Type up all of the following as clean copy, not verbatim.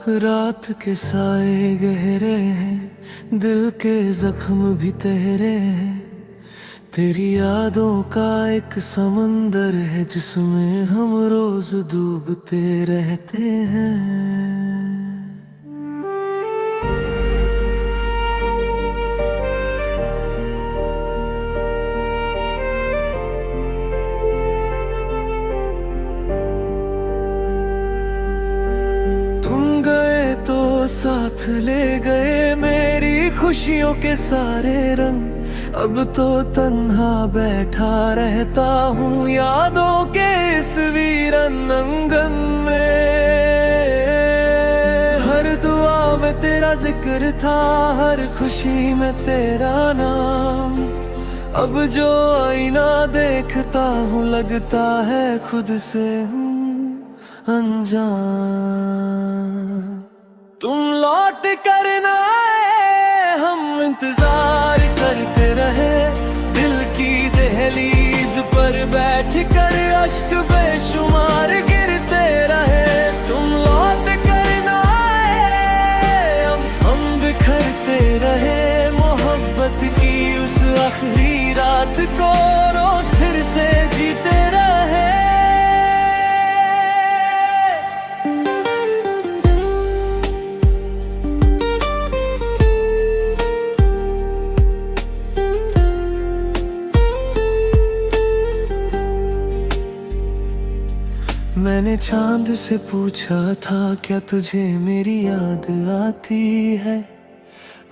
रात के साए गहरे हैं, दिल के जख्म भी तहरे हैं। तेरी यादों का एक समंदर है जिसमें हम रोज डूबते रहते हैं। साथ ले गए मेरी खुशियों के सारे रंग। अब तो तन्हा बैठा रहता हूँ यादों के इस वीरन आंगन में। हर दुआ में तेरा जिक्र था, हर खुशी में तेरा नाम। अब जो आईना देखता हूँ लगता है खुद से हूँ अनजान। तुम लौट कर ना आए, हम इंतजार करते रहे। दिल की दहलीज पर बैठ कर अश्क बेशुमार गिरते रहे। तुम लौट कर ना आए, हम बिखरते रहे। मोहब्बत की उस आखिरी रात को रोज फिर से जीते रहे। मैंने चांद से पूछा था क्या तुझे मेरी याद आती है।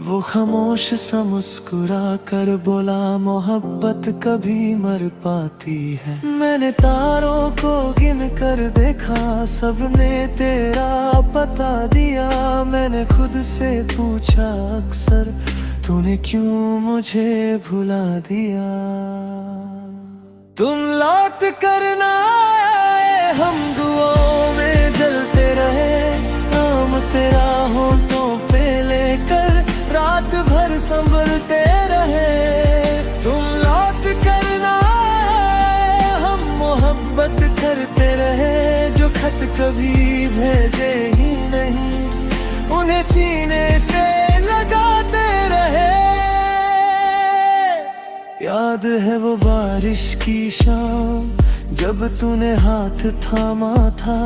वो खामोश सा मुस्कुरा कर बोला मोहब्बत कभी मर पाती है। मैंने तारों को गिन कर देखा, सबने तेरा पता दिया। मैंने खुद से पूछा अक्सर तूने क्यों मुझे भुला दिया। तुम लौट कर ना आए, हम दुआओं में जलते रहे। नाम तेरा होठों पे लेकर रात भर संभलते रहे। तुम लौट कर ना आए, हम मोहब्बत करते रहे। जो खत कभी भेजे ही नहीं, उन्हें सीने से लगाते रहे। याद है वो बारिश की शाम जब तूने हाथ थामा था।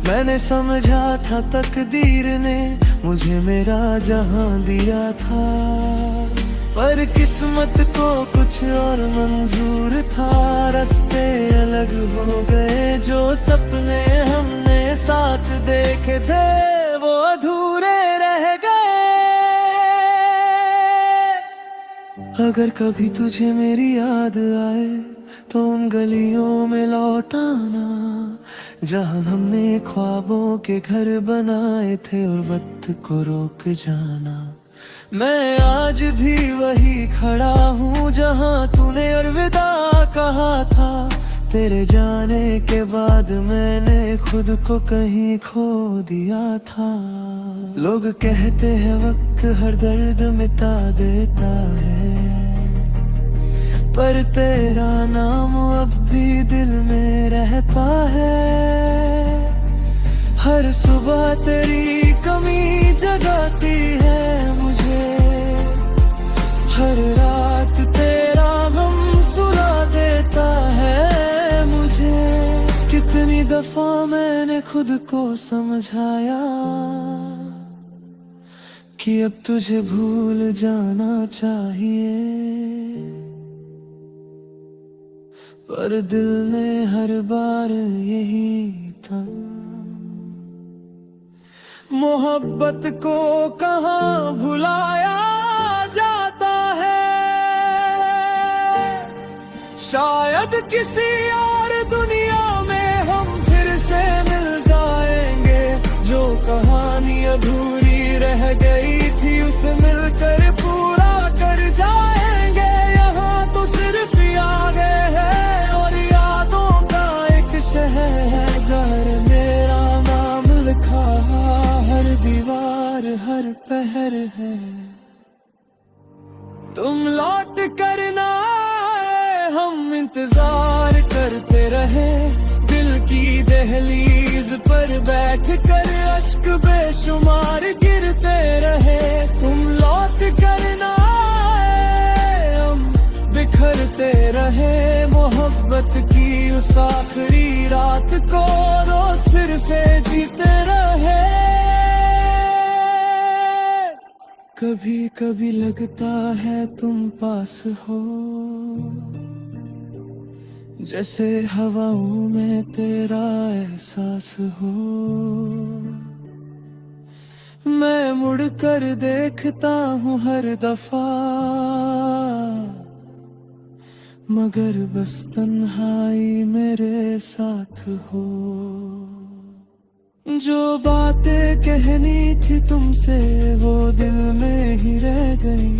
मैंने समझा था तकदीर ने मुझे मेरा जहां दिया था। पर किस्मत को कुछ और मंजूर था, रास्ते अलग हो गए। जो सपने हमने साथ देखे थे वो अधूरे रह गए। अगर कभी तुझे मेरी याद आए तो उन गलियों में लौट आना जहां हमने ख्वाबों के घर बनाए थे और वक्त को रोक जाना। मैं आज भी वही खड़ा हूँ जहां तूने अलविदा कहा था। तेरे जाने के बाद मैंने खुद को कहीं खो दिया था। लोग कहते हैं वक्त हर दर्द मिटा देता है, पर तेरा नाम अब भी दिल में रहता है। हर सुबह तेरी कमी जगाती है मुझे, हर रात तेरा गम सुला देता है मुझे। कितनी दफा मैंने खुद को समझाया कि अब तुझे भूल जाना चाहिए, पर दिल ने हर बार यही था। मोहब्बत को कहाँ भुलाया जाता है, शायद किसी और दुनिया में हम फिर से मिल जाएंगे। जो कहानी अधूरी रह गई थी उसे मिलकर पूरा कर जाएंगे। यहाँ तो सिर्फ यादें हैं और यादों का एक शहर है जहाँ मेरा नाम लिखा हर दीवार हर पहर है। तुम लौट कर ना आए, हम इंतजार करते रहे। दिल की दहलीज पर बैठ कर अश्क बेशुमार गिरते रहे। तुम लौट कर ना आए, हम बिखरते रहे। मोहब्बत की उस आखिरी रात को रोज फिर से जीते रहे। कभी कभी लगता है तुम पास हो, जैसे हवाओं में तेरा एहसास हो। मैं मुड़ कर देखता हूँ हर दफा, मगर बस तन्हाई मेरे साथ हो। जो बातें कहनी थी तुमसे वो दिल में ही रह गई,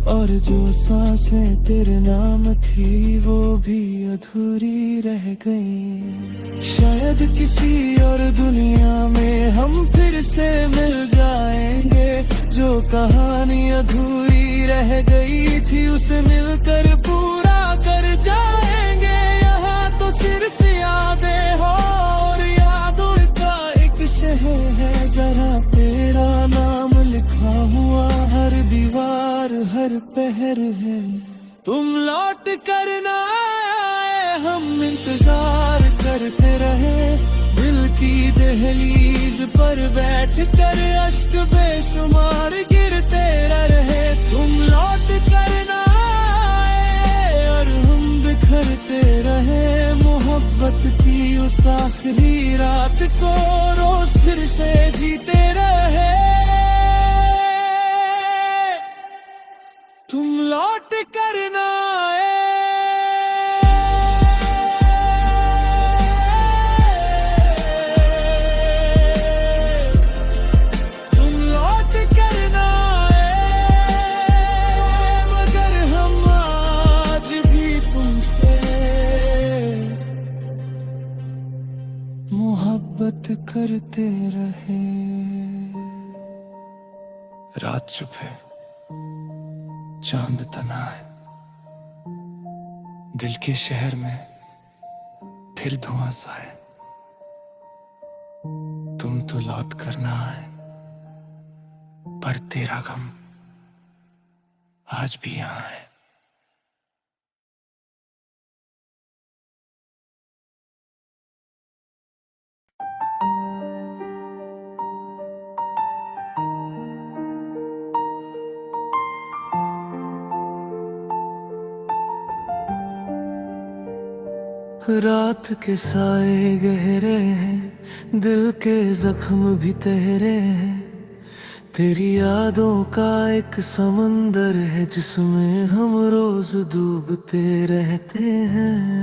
और जो सांसें तेरे नाम थी वो भी अधूरी रह गई। शायद किसी और दुनिया में हम फिर से मिल जाएंगे। जो कहानी अधूरी रह गई थी उसे मिलकर पूरा कर जाएंगे। यहाँ तो सिर्फ यादें हो और यादों का एक शहर है, जहाँ तेरा नाम लिखा हुआ हर दीवार हर पहर है। तुम लौट कर ना आए, हम इंतजार करते रहे। दिल की दहलीज पर बैठ कर अश्क बेशुमार गिरते रहे। तुम लौट कर ना आए और हम बिखरते रहे। मोहब्बत की उस आखिरी रात को रोज फिर से जीते रहे। तुम लौट कर ना आए, तुम लौट कर ना आए, मगर हम आज भी तुमसे मोहब्बत करते रहे। रात चुप है, चांद तना है, दिल के शहर में फिर धुआं सा है। तुम तो लौट कर ना आए, पर तेरा गम आज भी यहाँ है। रात के साए गहरे हैं, दिल के जख्म भी तहरे हैं। तेरी यादों का एक समंदर है जिसमें हम रोज डूबते रहते हैं।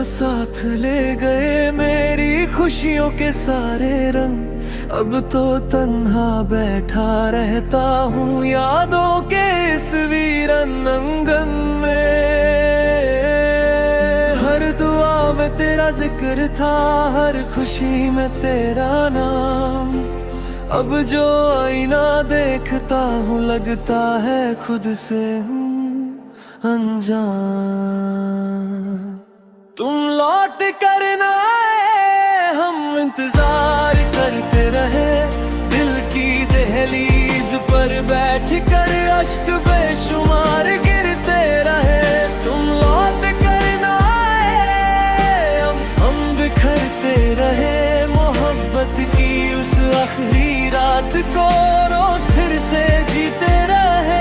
साथ ले गए मेरी खुशियों के सारे रंग। अब तो तन्हा बैठा रहता हूँ यादों के इस वीरन आंगन में। हर दुआ में तेरा जिक्र था, हर खुशी में तेरा नाम। अब जो आईना देखता हूँ लगता है खुद से हूँ अनजान। तुम लौट कर ना आए, हम इंतजार करते रहे। दिल की दहलीज पर बैठ कर अश्क बेशुमार गिरते रहे। तुम लौट कर ना आए, हम बिखरते रहे। मोहब्बत की उस आखिरी रात को रोज फिर से जीते रहे।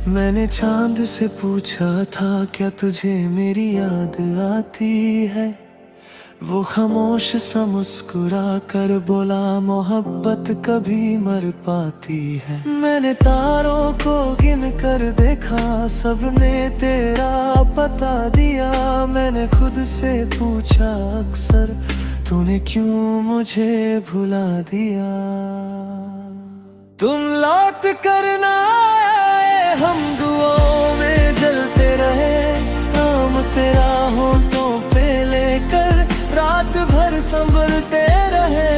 मैंने चांद से पूछा था क्या तुझे मेरी याद आती है। वो खामोश सा मुस्कुरा कर बोला, मोहब्बत कभी मर पाती है। मैंने तारों को गिन कर देखा, सबने तेरा पता दिया। मैंने खुद से पूछा अक्सर, तूने क्यों मुझे भुला दिया। तुम लौट कर ना आए, हम दुआओं में जलते रहे। नाम तेरा होठों पे लेकर रात भर संभलते रहे।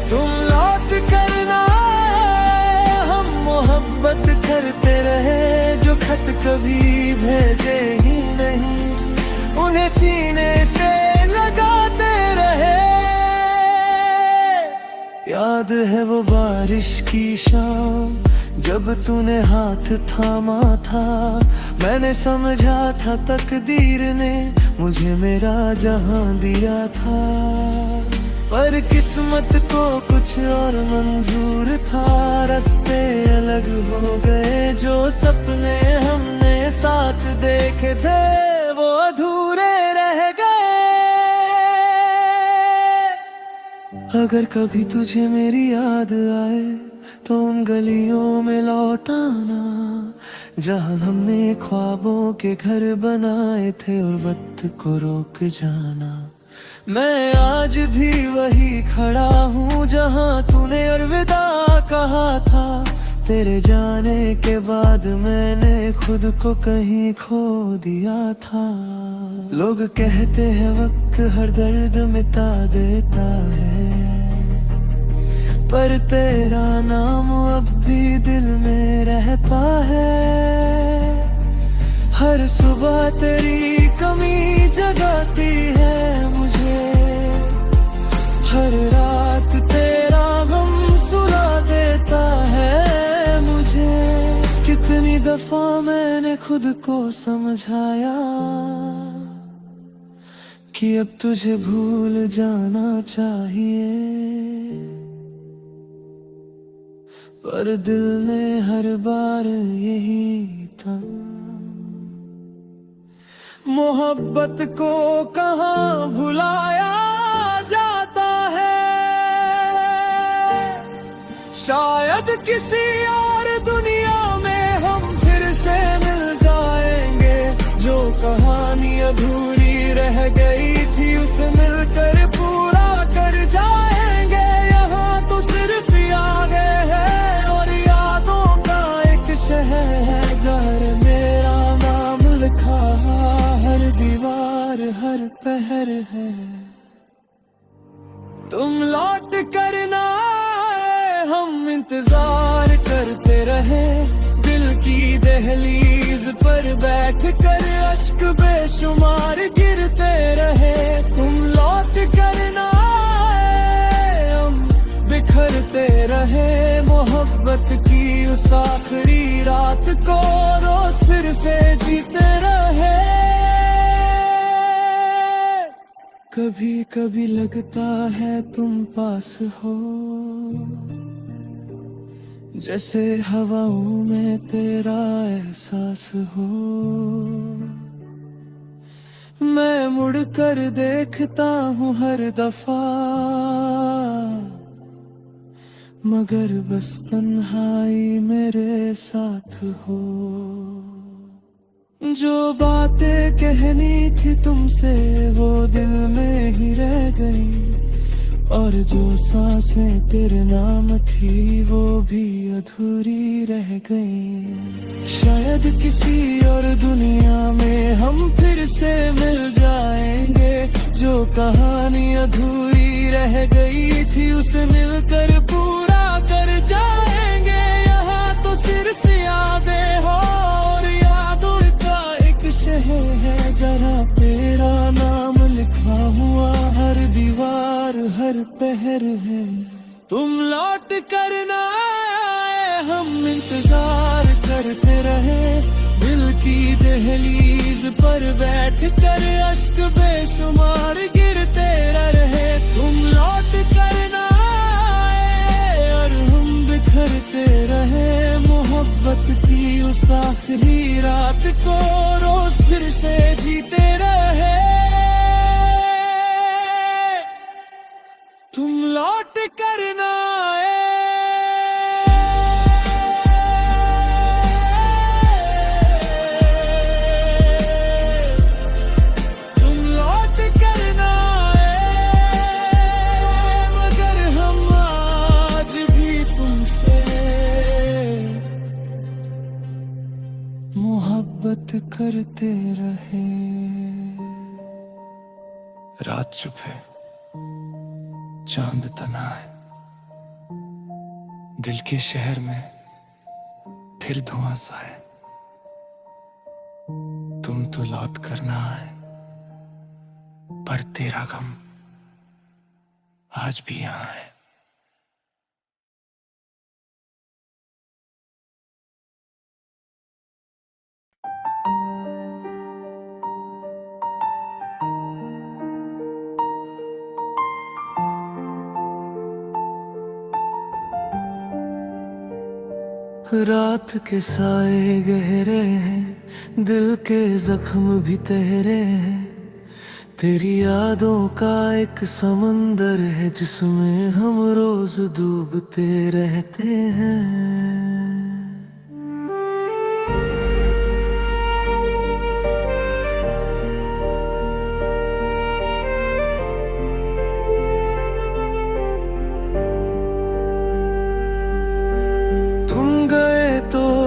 तुम लौट कर ना आए, हम मोहब्बत करते रहे। जो खत कभी भेजे ही नहीं, उन्हें सीने से लगाते रहे। याद है वो बारिश की शाम, जब तूने हाथ थामा था। मैंने समझा था तकदीर ने मुझे मेरा जहां दिया था। पर किस्मत को कुछ और मंजूर था, रास्ते अलग हो गए। जो सपने हमने साथ देखे थे, वो अधूरे रह गए। अगर कभी तुझे मेरी याद आए, तो उन गलियों में लौट आना, जहां हमने ख्वाबों के घर बनाए थे और वक्त को रोक जाना। मैं आज भी वही खड़ा हूँ, जहां तूने अलविदा कहा था। तेरे जाने के बाद मैंने खुद को कहीं खो दिया था। लोग कहते हैं वक्त हर दर्द मिटा देता है, पर तेरा नाम अब भी दिल में रहता है। हर सुबह तेरी कमी जगाती है मुझे, हर रात तेरा गम सुला देता है मुझे। कितनी दफा मैंने खुद को समझाया कि अब तुझे भूल जाना चाहिए, पर दिल ने हर बार यही था। मोहब्बत को कहाँ भुलाया जाता है, शायद किसी और दुनिया में हम फिर से मिल जाएंगे। जो कहानी अधूरी रह गई थी, उसे मिलकर पूरा कर जाएंगे। यहाँ तो सिर्फ यादें हैं और यादों का एक शहर है, जहर मेरा नाम लिखा हर दीवार हर पहर है। तुम लौट कर ना आए, हम इंतजार करते रहे। दिल की दहलीज पर बैठ कर अश्क बेशुमार गिरते रहे। तुम लौट कर ना आए, हम बिखरते रहे। मोहब्बत की उस आखिरी रात को रोज फिर से जीते रहे। कभी कभी लगता है तुम पास हो, जैसे हवाओं में तेरा एहसास हो। मैं मुड़कर देखता हूँ हर दफा, मगर बस तन्हाई मेरे साथ हो। जो बातें कहनी थी तुमसे, वो दिल में ही रह गई। और जो सांसें तेरे नाम थी, वो भी अधूरी रह गई। शायद किसी और दुनिया में हम फिर से मिल जाएंगे। जो कहानी अधूरी रह गई थी, उसे मिलकर पूरा कर जाएंगे। यहाँ तो सिर्फ यादें हो और यादों का एक शहर है, जहाँ तेरा नाम लिखा हुआ हर दीवार हर पहर है। तुम लौट कर ना आए, हम इंतजार करते रहे। दिल की दहलीज पर बैठ कर अश्क बेशुमार गिरते रहे। तुम लौट कर ना आए और हम बिखरते रहे। मोहब्बत की उस आखिरी रात को रोज फिर से जीते रहे। करना तुम लौट करना मगर हम आज भी तुमसे मोहब्बत करते रहे। रात चुप है, चांद तना है, दिल के शहर में फिर धुआं सा है। तुम तो लौट करना है, पर तेरा गम आज भी यहाँ है। रात के साए गहरे हैं, दिल के जख्म भी तहरे हैं। तेरी यादों का एक समंदर है जिसमें हम रोज डूबते रहते हैं।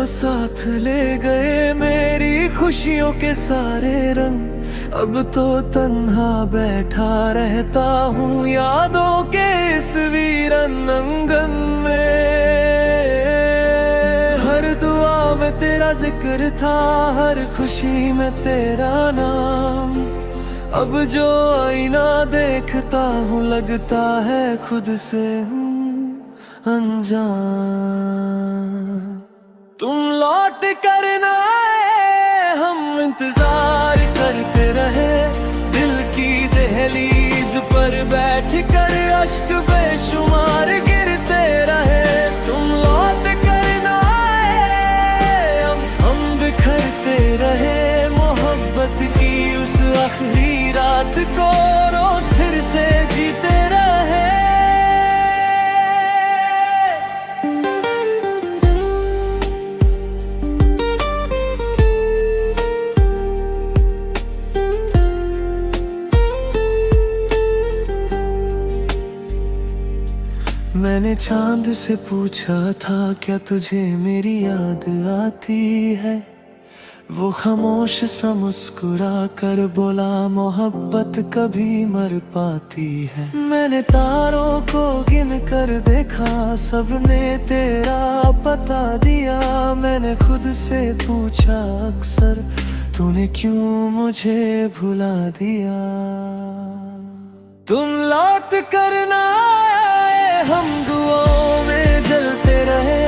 साथ ले गए मेरी खुशियों के सारे रंग। अब तो तन्हा बैठा रहता हूँ यादों के इस वीरन आंगन में। हर दुआ में तेरा जिक्र था, हर खुशी में तेरा नाम। अब जो आईना देखता हूँ लगता है खुद से हूँ अनजान। तुम लौट करना आए, हम इंतजार करते रहे। दिल की दहलीज पर बैठ कर अश्क बेशुमार गिरते रहे। तुम लौट करना आए, हम बिखरते रहे। मोहब्बत की उस आखिरी रात को रोज फिर से जीते रहे। मैंने चांद से पूछा था क्या तुझे मेरी याद आती है। वो खामोश सा मुस्कुरा कर बोला मोहब्बत कभी मर पाती है। मैंने तारों को गिन कर देखा, सबने तेरा पता दिया। मैंने खुद से पूछा अक्सर तूने क्यों मुझे भुला दिया। तुम लौट करना आए, हम दुआओं में जलते रहे।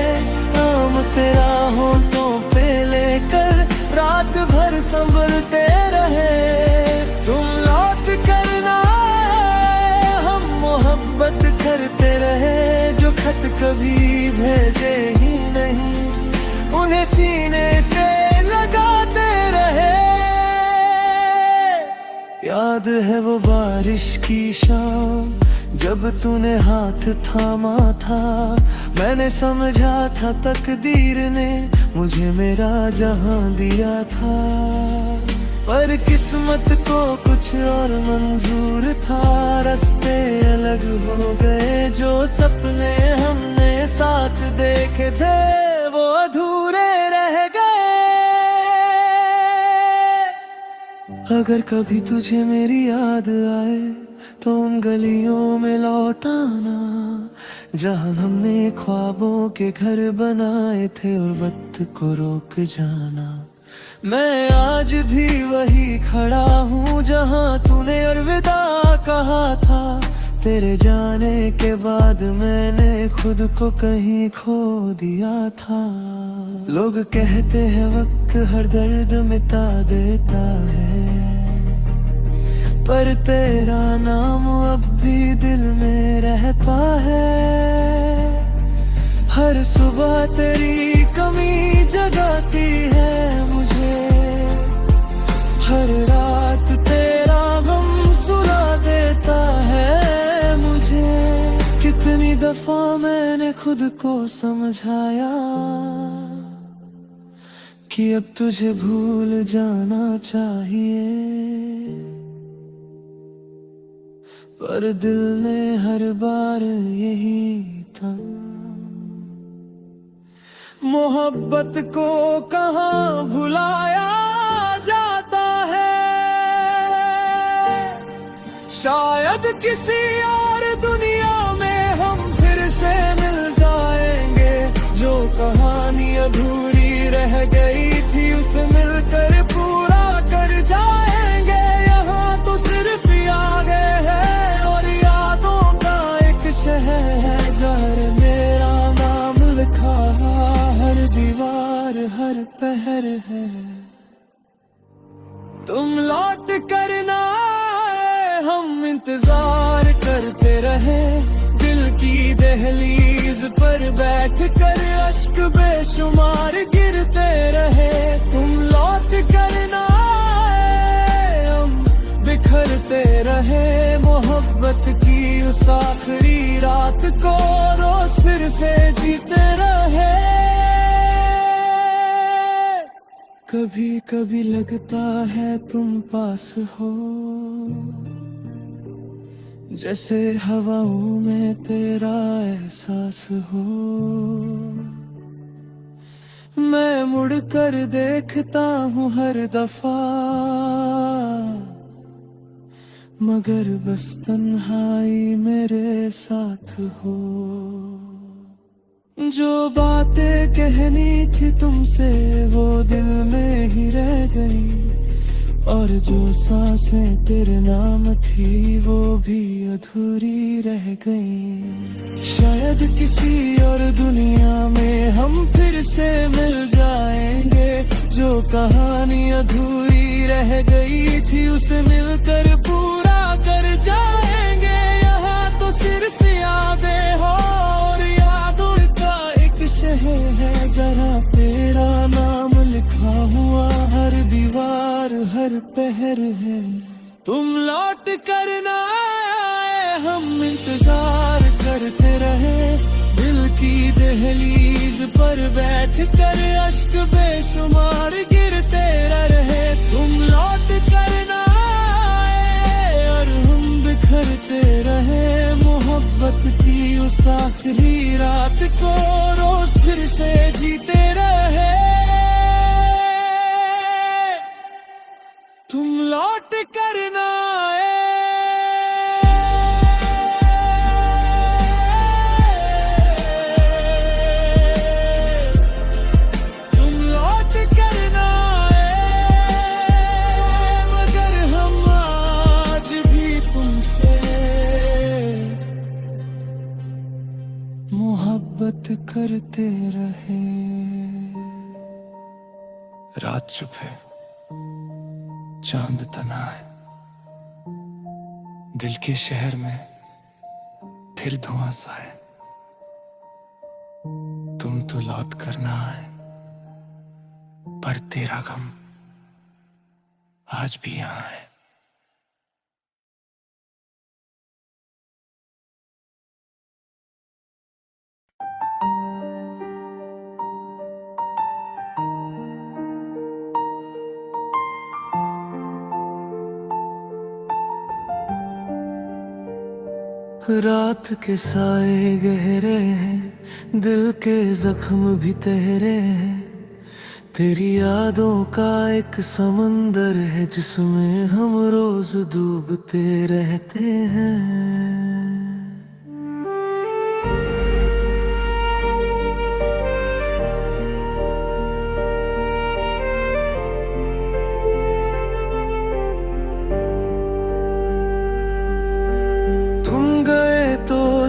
नाम तेरा होठों पे लेकर रात भर संभलते रहे। तुम लौट करना आए, हम मोहब्बत करते रहे। जो खत कभी भेजे ही नहीं, उन्हें सीने से लगाते रहे। याद है वो बारिश की शाम जब तूने हाथ थामा था। मैंने समझा था तकदीर ने मुझे मेरा जहां दिया था। पर किस्मत को कुछ और मंजूर था। रास्ते अलग हो गए, जो सपने हमने साथ देखे थे वो अधूरे रह गए। अगर कभी तुझे मेरी याद आए तो उन गलियों में लौट आना जहां हमने ख्वाबों के घर बनाए थे और वक्त को रोक जाना। मैं आज भी वही खड़ा हूँ जहां तूने अलविदा कहा था। तेरे जाने के बाद मैंने खुद को कहीं खो दिया था। लोग कहते हैं वक्त हर दर्द मिटा देता है, पर तेरा नाम अब भी दिल में रहता है। हर सुबह तेरी कमी जगाती है मुझे, हर रात तेरा गम सुला देता है मुझे। कितनी दफा मैंने खुद को समझाया कि अब तुझे भूल जाना चाहिए, पर दिल ने हर बार यही था। मोहब्बत को कहाँ भुलाया जाता है, शायद किसी और दुनिया में हम फिर से मिल जाएंगे। जो कहानी अधूरी रह गई थी उसे मिलकर पूरा कर जाएंगे। यहाँ तो सिर्फ यादें हैं और यादों का एक शहर है जहर मेरा नाम लिखा, हर दीवार हर पहर है। तुम लौट कर ना आए, हम इंतजार करते रहे, दिल की दहलीज पर बैठ कर अश्क बेशुमार गिरते रहे। तुम लौट कर ना आए, हम बिखरते रहे, मोहब्बत की उस आखिरी रात को रोज फिर से जीते रहे। कभी कभी लगता है तुम पास हो, जैसे हवाओं में तेरा एहसास हो। मैं मुड़कर देखता हूँ हर दफा, मगर बस तन्हाई मेरे साथ हो। जो बातें कहनी थी तुमसे वो दिल में ही रह गई, और जो सांसें तेरे नाम थी वो भी अधूरी रह गई। शायद किसी और दुनिया में हम फिर से मिल जाएंगे। जो कहानी अधूरी रह गई थी उसे मिलकर पूरा कर जाएंगे। यहाँ तो सिर्फ यादें हो और यादों का एक शहर है जहाँ तेरा नाम लिखा हुआ, हर दीवार हर पहर है। तुम लौट कर ना आए, हम इंतजार करते रहे, दिल की दहलीज पर बैठ कर अश्क बेशुमार गिरते रहे। तुम लौट कर ना आए और हम बिखरते रहे, मोहब्बत की उस आखिरी रात को रोज फिर से जीते रहे। तुम लौट कर ना आए, तुम लौट कर ना आए, मगर हम आज भी तुमसे मोहब्बत करते रहे। रात चुप है, चांद तना है, दिल के शहर में फिर धुआं सा है। तुम तो लौट कर ना आए, पर तेरा गम आज भी यहाँ है। रात के साए गहरे हैं, दिल के जख्म भी तहरे हैं। तेरी यादों का एक समंदर है जिसमें हम रोज डूबते रहते हैं।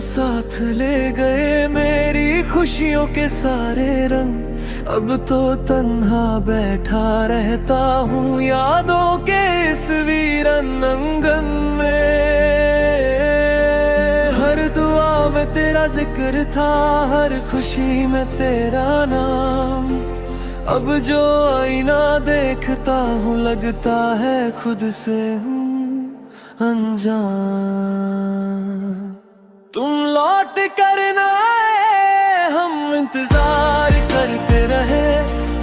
साथ ले गए मेरी खुशियों के सारे रंग, अब तो तन्हा बैठा रहता हूँ यादों के इस वीरन आंगन में। हर दुआ में तेरा जिक्र था, हर खुशी में तेरा नाम। अब जो आईना देखता हूँ लगता है खुद से हूँ अनजान। तुम लौट कर ना आए, हम इंतजार करते रहे।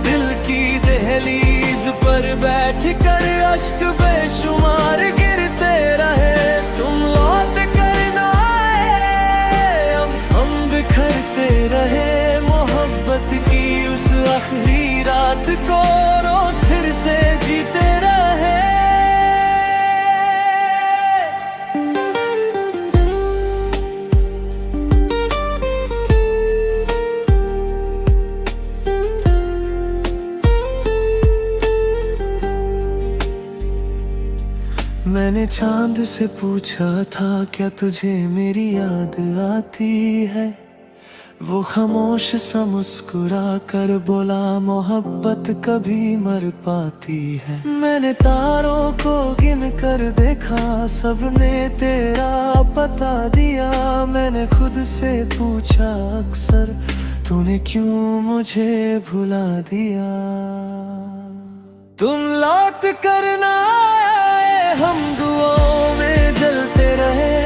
दिल की दहलीज पर बैठ कर अश्क बेशुमार गिरते रहे। तुम लौट कर ना आए, हम बिखरते रहे। मोहब्बत की उस आखिरी रात को रोज फिर से जीते रहे। मैंने चांद से पूछा था, क्या तुझे मेरी याद आती है? वो खामोश सा मुस्कुरा कर बोला, मोहब्बत कभी मर पाती है। मैंने तारों को गिन कर देखा, सबने तेरा पता दिया। मैंने खुद से पूछा अक्सर, तूने क्यों मुझे भुला दिया? तुम लौट कर ना आए, हम दुआओं में जलते रहे।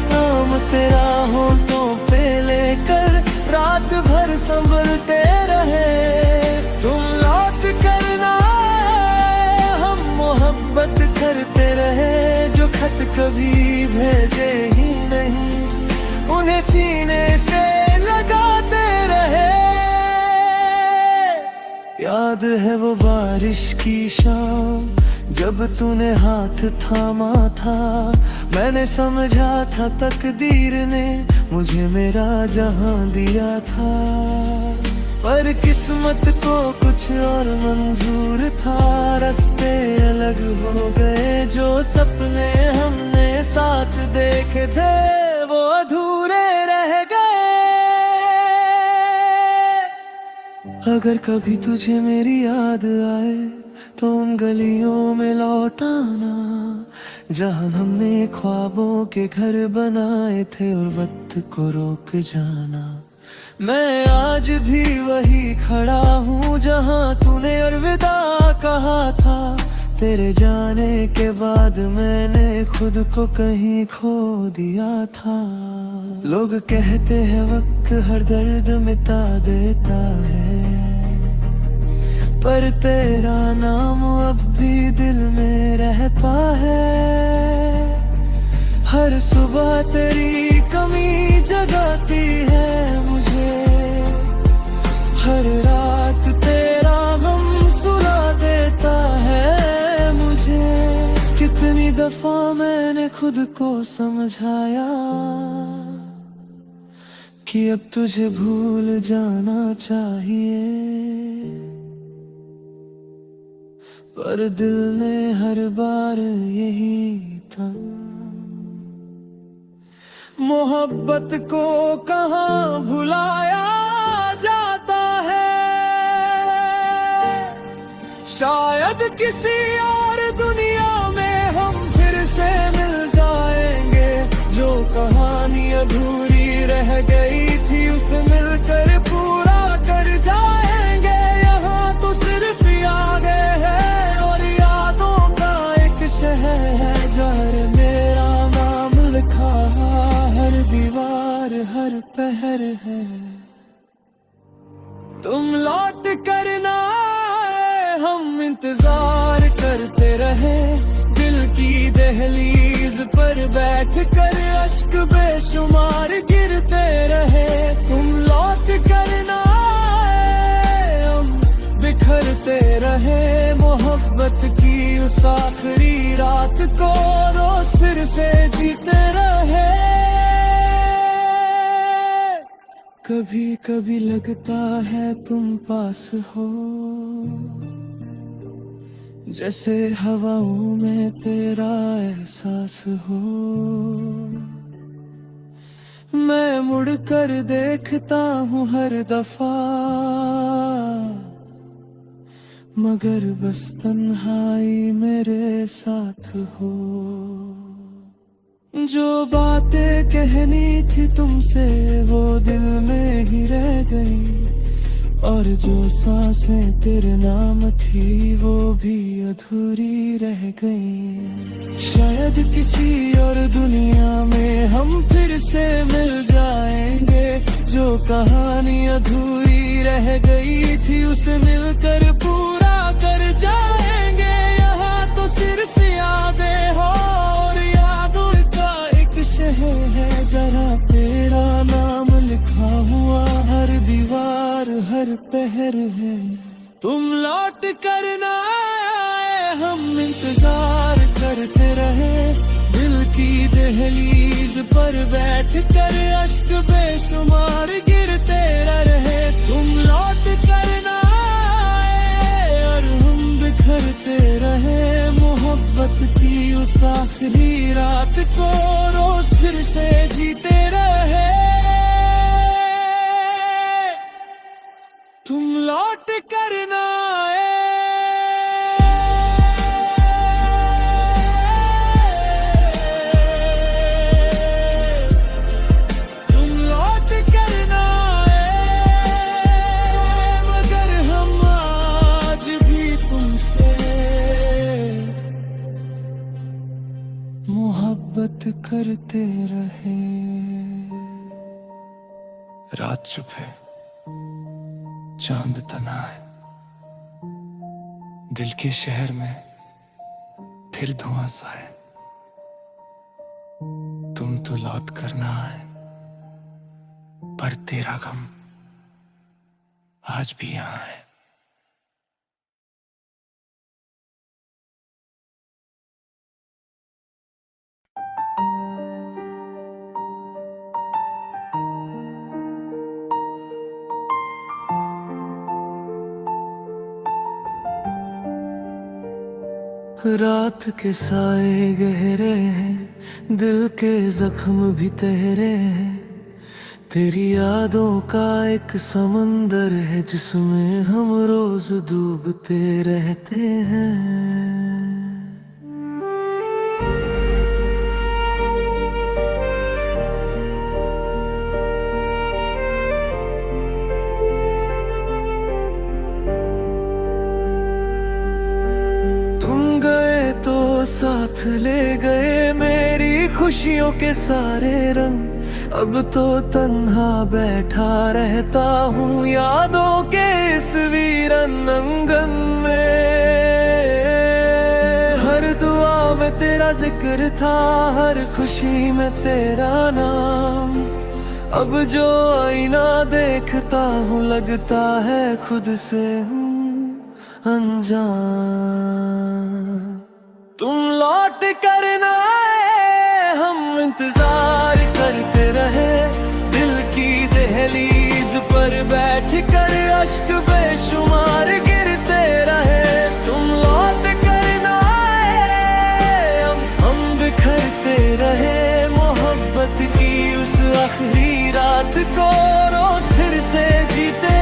नाम तेरा होठों पे लेकर रात भर संभलते रहे। तुम लौट कर ना आए, हम मोहब्बत करते रहे। जो खत कभी भेजे ही नहीं, उन्हें सीने से लगाते रहे। याद है वो बारिश की शाम, जब तूने हाथ थामा था। मैंने समझा था तकदीर ने मुझे मेरा जहां दिया था। पर किस्मत को कुछ और मंजूर था। रास्ते अलग हो गए, जो सपने हमने साथ देखे थे वो अधूरे रह गए। अगर कभी तुझे मेरी याद आए, तो उन गलियों में लौट आना, जहां हमने ख्वाबों के घर बनाए थे और वक्त को रोक जाना। मैं आज भी वही खड़ा हूँ, जहां तूने अलविदा कहा था। तेरे जाने के बाद मैंने खुद को कहीं खो दिया था। लोग कहते हैं वक्त हर दर्द मिटा देता है, पर तेरा नाम अब भी दिल में रहता है। हर सुबह तेरी कमी जगाती है मुझे, हर रात तेरा गम सुला देता है मुझे। कितनी दफा मैंने खुद को समझाया कि अब तुझे भूल जाना चाहिए, पर दिल ने हर बार यही था। मोहब्बत को कहाँ भुलाया जाता है, शायद किसी और दुनिया में हम फिर से मिल जाएंगे। जो कहानी अधूरी रह गई थी, उसे मिलकर पूरा कर जाएंगे। यहाँ तो सिर्फ यादें हैं और यादों का एक शहर है, जहाँ मेरा नाम लिखा हर दीवार हर पहर है। तुम लौट कर ना आए, हम इंतजार करते रहे। दिल की दहलीज पर बैठ कर अश्क बेशुमार गिरते रहे। तुम लौट कर ना आए, हम बिखरते रहे। मोहब्बत की उस आखिरी रात को रोज फिर से जीते रहे। कभी कभी लगता है तुम पास हो, जैसे हवाओं में तेरा एहसास हो। मैं मुड़ कर देखता हूँ हर दफा, मगर बस तन्हाई मेरे साथ हो। जो बातें कहनी थी तुमसे वो दिल में ही रह गई। और जो सांसें तेरे नाम थी वो भी अधूरी रह गई। शायद किसी और दुनिया में हम फिर से मिल जाएंगे। जो कहानी अधूरी रह गई थी उसे मिलकर पूरा कर जाएंगे। यहाँ तो सिर्फ यादें हो और यादों का एक शहर है जहाँ तेरा नाम लिखा हुआ हर दीवार हर पहर है। तुम लौट कर ना आए हम इंतजार करते रहे। दिल की दहलीज पर बैठ कर अश्क बेशुमार गिरते रहे। तुम लौट कर ना आए और हम बिखरते रहे। मोहब्बत की उस आखिरी रात को रोज फिर से जीते रहे। तुम लौट कर ना आए। तुम लौट कर ना आए मगर हम आज भी तुमसे मोहब्बत करते रहे। रात चुप है, चांद तना है, दिल के शहर में फिर धुआं सा है। तुम तो लौट कर ना आए पर तेरा गम आज भी यहाँ है। रात के साए गहरे हैं, दिल के जख्म भी तहरे हैं। तेरी यादों का एक समंदर है जिसमें हम रोज डूबते रहते हैं। साथ ले गए मेरी खुशियों के सारे रंग। अब तो तन्हा बैठा रहता हूँ यादों के इस वीरन आंगन में। हर दुआ में तेरा जिक्र था, हर खुशी में तेरा नाम। अब जो आईना देखता हूँ लगता है खुद से हूँ अनजान। तुम लौट कर ना आए हम इंतजार करते रहे। दिल की दहलीज पर बैठ कर अश्क बेशुमार गिरते रहे। तुम लौट कर ना आए हम बिखरते रहे। मोहब्बत की उस आखिरी रात को रोज फिर से जीते